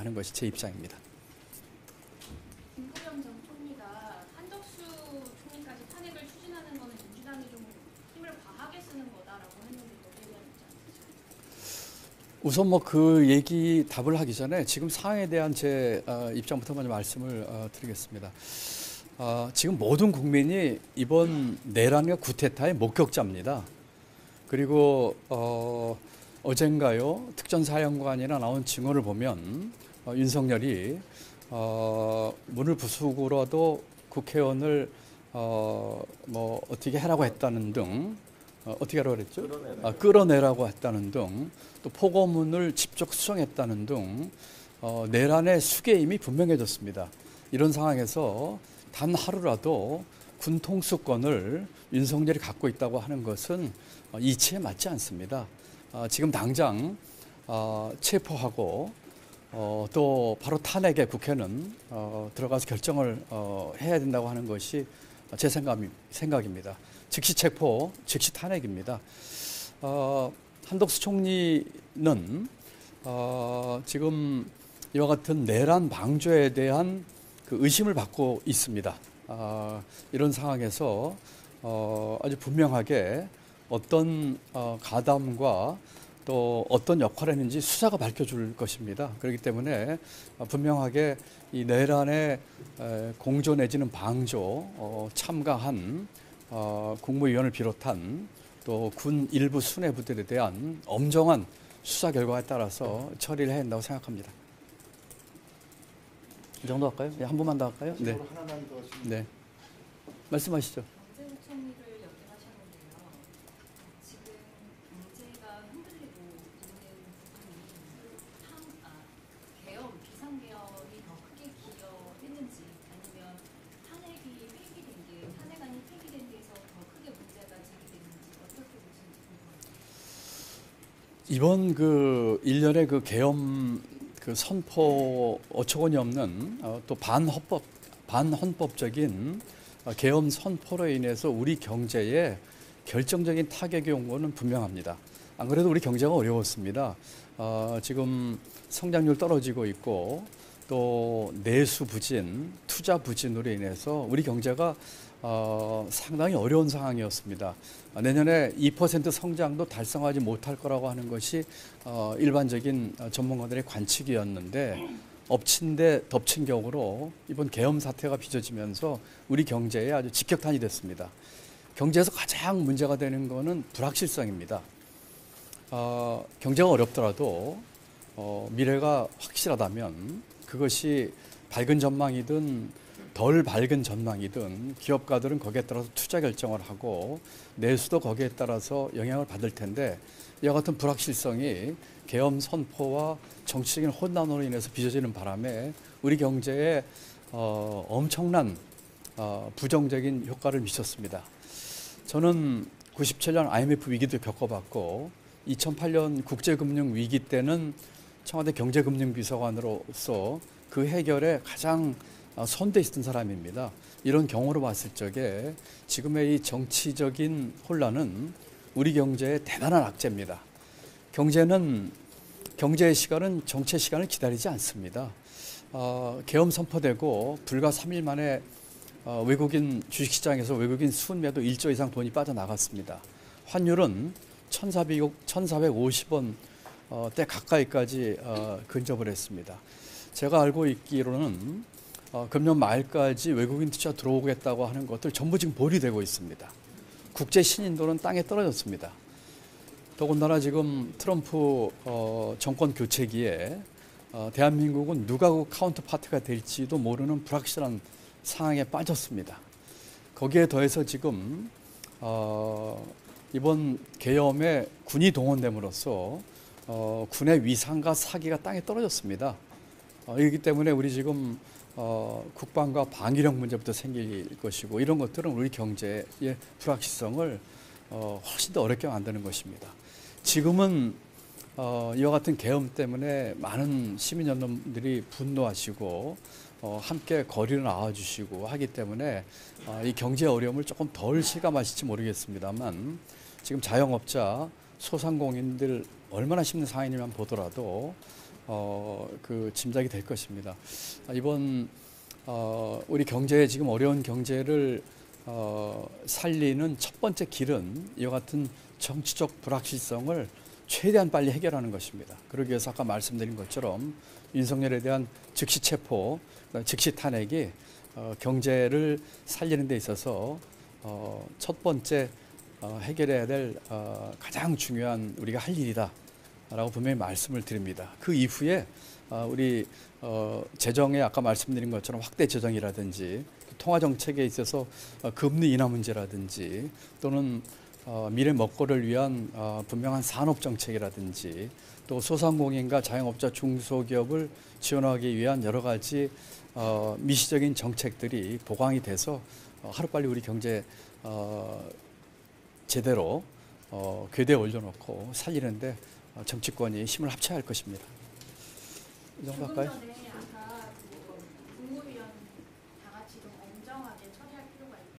하는 것이 제 입장입니다. 김부겸 전 총리가 한덕수 총리까지 탄핵을 추진하는 것은 민주당이 좀 힘을 과하게 쓰는 거다라고 했는데 여기에 대한 입장. 우선 뭐 그 얘기 답을 하기 전에 지금 상황에 대한 제 입장부터 먼저 말씀을 드리겠습니다. 지금 모든 국민이 이번 내란과 쿠데타의 목격자입니다. 그리고 어젠가요 특전사령관이나 나온 증언을 보면 윤석열이 문을 부수고라도 국회의원을 뭐 어떻게 하라고 했다는 등 어떻게 하라고 그랬죠? 끌어내라고 했다는 등 또 포고문을 직접 수정했다는 등 내란의 수괴임이 분명해졌습니다. 이런 상황에서 단 하루라도 군 통수권을 윤석열이 갖고 있다고 하는 것은 이치에 맞지 않습니다. 지금 당장 체포하고 또 바로 탄핵에 국회는 들어가서 결정을 해야 된다고 하는 것이 제 생각입니다. 즉시 체포, 즉시 탄핵입니다. 한덕수 총리는 지금 이와 같은 내란 방조에 대한 그 의심을 받고 있습니다. 이런 상황에서 아주 분명하게 어떤 가담과 또 어떤 역할을 했는지 수사가 밝혀줄 것입니다. 그렇기 때문에 분명하게 이 내란의 공조 내지는 방조 참가한 국무위원을 비롯한 또 군 일부 수뇌부들에 대한 엄정한 수사 결과에 따라서 처리를 해야 한다고 생각합니다. 이 정도 할까요? 네, 한 분만 더 할까요? 네. 하나만 더 네. 말씀하시죠. 경제부총리를 역임하셨는데요. 지금 경제가 흔들리고 있는 부분이 개헌, 비상개헌이 더 크게 기여했는지 아니면 탄핵안이 폐기된 데에서 더 크게 문제가 제기됐는지 어떻게 보시는지 궁금합니다. 이번 그 일련의 그 계엄 그 선포 어처구니 없는 또 반헌법적인 계엄 선포로 인해서 우리 경제에 결정적인 타격이 온 것은 분명합니다. 안 그래도 우리 경제가 어려웠습니다. 지금 성장률 떨어지고 있고 또 내수 부진, 투자 부진으로 인해서 우리 경제가 상당히 어려운 상황이었습니다. 내년에 2% 성장도 달성하지 못할 거라고 하는 것이 일반적인 전문가들의 관측이었는데 엎친 데 덮친 격으로 이번 계엄 사태가 빚어지면서 우리 경제에 아주 직격탄이 됐습니다. 경제에서 가장 문제가 되는 것은 불확실성입니다. 경제가 어렵더라도 미래가 확실하다면 그것이 밝은 전망이든 덜 밝은 전망이든 기업가들은 거기에 따라서 투자 결정을 하고 내수도 거기에 따라서 영향을 받을 텐데 이와 같은 불확실성이 계엄 선포와 정치적인 혼란으로 인해서 빚어지는 바람에 우리 경제에 엄청난 부정적인 효과를 미쳤습니다. 저는 97년 IMF 위기도 겪어봤고 2008년 국제금융 위기 때는 청와대 경제금융비서관으로서 그 해결에 가장 선두에 있었던 사람입니다. 이런 경우로 봤을 적에 지금의 이 정치적인 혼란은 우리 경제의 대단한 악재입니다. 경제의 시간은 정치의 시간을 기다리지 않습니다. 계엄 선포되고 불과 3일 만에 외국인 주식시장에서 외국인 순매도 1조 이상 돈이 빠져나갔습니다. 환율은 1,450원 대 가까이까지 근접을 했습니다. 제가 알고 있기로는 금년 말까지 외국인 투자 들어오겠다고 하는 것들 전부 지금 보류되고 있습니다. 국제 신인도는 땅에 떨어졌습니다. 더군다나 지금 트럼프 정권 교체기에 대한민국은 누가 그 카운터파트가 될지도 모르는 불확실한 상황에 빠졌습니다. 거기에 더해서 지금 이번 계엄에 군이 동원됨으로써 군의 위상과 사기가 땅에 떨어졌습니다. 이기 때문에 우리 지금 국방과 방위력 문제부터 생길 것이고 이런 것들은 우리 경제의 불확실성을 훨씬 더 어렵게 만드는 것입니다. 지금은 이와 같은 계엄 때문에 많은 시민여러분들이 분노하시고 함께 거리를 나와주시고 하기 때문에 이 경제 어려움을 조금 덜 실감하실지 모르겠습니다만 지금 자영업자, 소상공인들 얼마나 힘든 상황이냐만 보더라도 그 짐작이 될 것입니다. 이번 우리 경제 지금 어려운 경제를 살리는 첫 번째 길은 이와 같은 정치적 불확실성을 최대한 빨리 해결하는 것입니다. 그러기 위해서 아까 말씀드린 것처럼 윤석열에 대한 즉시 체포, 즉시 탄핵이 경제를 살리는 데 있어서 첫 번째 해결해야 될 가장 중요한 우리가 할 일이다라고 분명히 말씀을 드립니다. 그 이후에 우리 재정에 아까 말씀드린 것처럼 확대 재정이라든지 통화 정책에 있어서 금리 인하 문제라든지 또는 미래 먹거리를 위한 분명한 산업 정책이라든지 또 소상공인과 자영업자 중소기업을 지원하기 위한 여러 가지 미시적인 정책들이 보강이 돼서 하루빨리 우리 경제 제대로 궤도에 올려놓고 살리는데 정치권이 힘을 합쳐야 할 것입니다. 이 정도 조금 할까요? 전에 아까